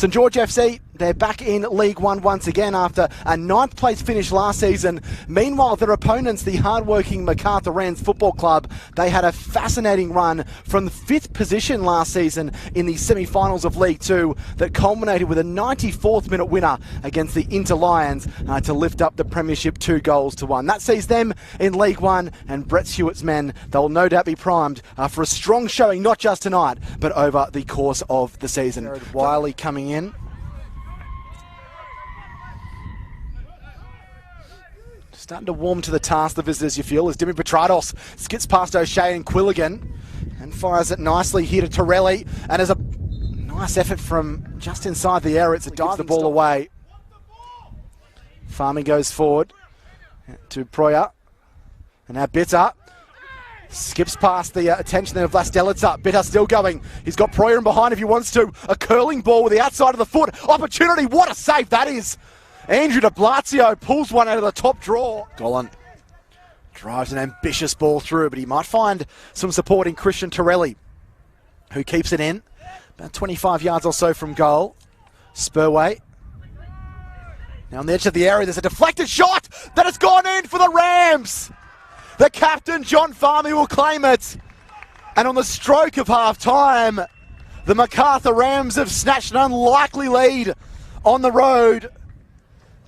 St George FC, they're back in League One once again after a 9th place finish last season. Meanwhile, their opponents, the hard-working Macarthur Rams Football Club, they had a fascinating run from the 5th position last season in the semi-finals of League Two that culminated with a 94th minute winner against the Inter Lions to lift up the Premiership 2-1. That sees them in League One, and Brett Stewart's men, they'll no doubt be primed for a strong showing, not just tonight, but over the course of the season. Wiley coming in. Starting to warm to the task, the visitors, you feel, as Dimi Petrados skips past O'Shea and Quilligan and fires it nicely here to Torelli. And there's a nice effort from just inside the area. It's a dive, the ball away. Farming goes forward to Proyer. And now Bitter skips past the attention there of Vlastelica. Bitter still going. He's got Proyer in behind if he wants to. A curling ball with the outside of the foot. Opportunity. What a save that is. Andrew de Blasio pulls one out of the top draw. Golan drives an ambitious ball through, but he might find some support in Christian Torelli, who keeps it in. About 25 yards or so from goal. Spurway. Now on the edge of the area, there's a deflected shot that has gone in for the Rams. The captain, John Farmy, will claim it. And on the stroke of half-time, the Macarthur Rams have snatched an unlikely lead on the road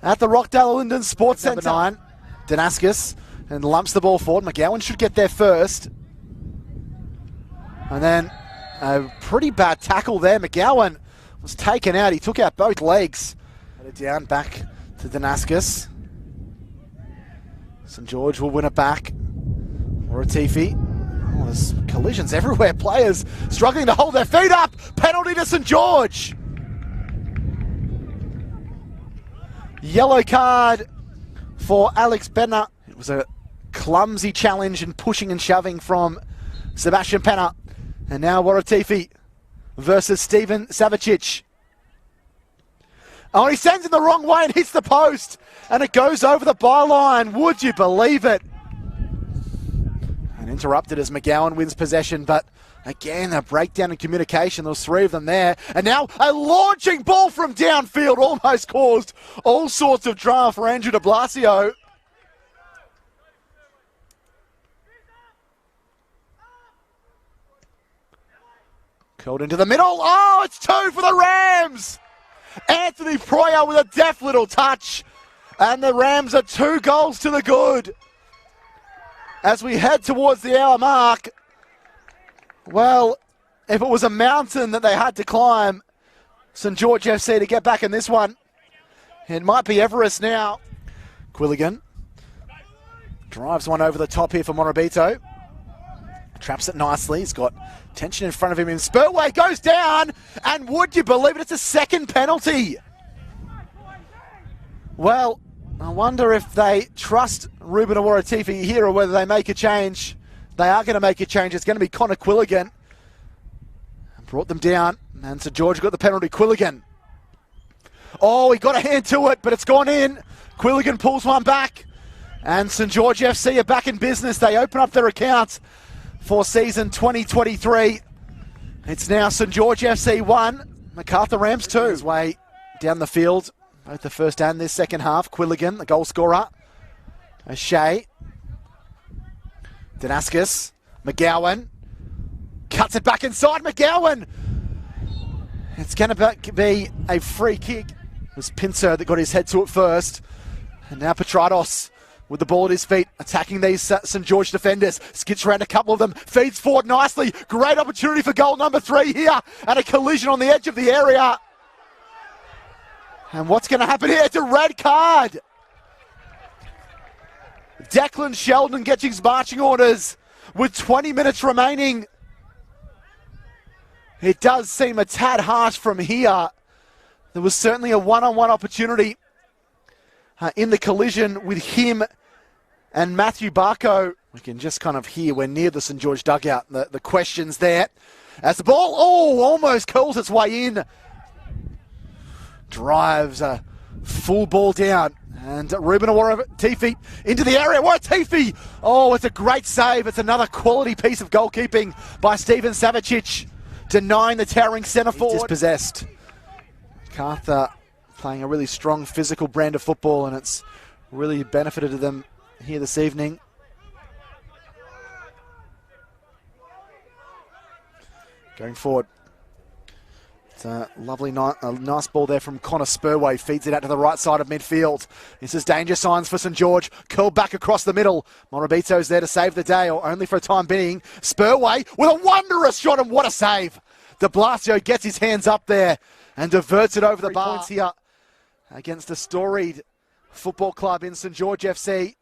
at the Rockdale Linden Sports Centre. Number 9, Danascus, and lumps the ball forward. McGowan should get there first. And then a pretty bad tackle there. McGowan was taken out. He took out both legs. Put it down, back to Danascus. St George will win it back. Oratifi. Oh, there's collisions everywhere. Players struggling to hold their feet up. Penalty to St George. Yellow card for Alex Penna. It was a clumsy challenge and pushing and shoving from Sebastian Penna. And now Waratifi versus Steven Savicic. Oh, he sends it the wrong way and hits the post. And it goes over the byline. Would you believe it? And interrupted as McGowan wins possession, but again, a breakdown in communication. There was 3 of them there. And now a launching ball from downfield almost caused all sorts of drama for Andrew de Blasio. Curled into the middle. Oh, it's 2 for the Rams. Anthony Proyer with a deft little touch. And the Rams are 2 goals to the good. As we head towards the hour mark, well, if it was a mountain that they had to climb, St George FC to get back in this one, it might be Everest now. Quilligan drives one over the top here for Morabito. Traps it nicely. He's got tension in front of him. In Spurway goes down, and would you believe it, it's a second penalty. Well, I wonder if they trust Ruben Awaratifi here or whether they make a change. They are going to make a change. It's going to be Connor Quilligan. Brought them down, and St George got the penalty. Quilligan. Oh, he got a hand to it, but it's gone in. Quilligan pulls one back, and St George FC are back in business. They open up their accounts for season 2023. It's now St George FC 1, Macarthur Rams 2. His way down the field, both the first and this second half. Quilligan, the goal scorer. O'Shea. Danascus. McGowan. Cuts it back inside. McGowan. It's going to be a free kick. It was Pincer that got his head to it first. And now Petrados with the ball at his feet, attacking these St George defenders. Skids around a couple of them, feeds forward nicely. Great opportunity for goal number 3 here. And a collision on the edge of the area. And what's going to happen here? It's a red card. Declan Sheldon gets his marching orders with 20 minutes remaining. It does seem a tad harsh from here. There was certainly a one-on-one opportunity in the collision with him and Matthew Barco. We can just kind of hear, we're near the St George dugout, the questions there. As the ball, almost curls its way in. Drives a full ball down. And Ruben Awaratifi into the area. Awaratifi! Oh, it's a great save. It's another quality piece of goalkeeping by Steven Savicic, denying the towering centre forward. Dispossessed. Macarthur playing a really strong physical brand of football, and it's really benefited them here this evening. Going forward. It's a lovely, nice ball there from Connor Spurway. Feeds it out to the right side of midfield. This is danger signs for St George. Curled back across the middle. Morabito's there to save the day, or only for a time being. Spurway with a wondrous shot, and what a save. De Blasio gets his hands up there and diverts it over the bar. Points here against a storied football club in St George FC.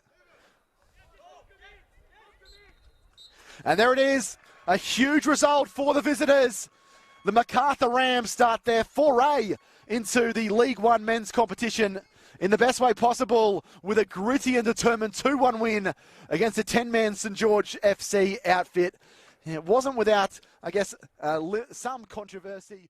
And there it is. A huge result for the visitors. The Macarthur Rams start their foray into the League One men's competition in the best way possible with a gritty and determined 2-1 win against a 10-man St George FC outfit. It wasn't without, I guess, some controversy.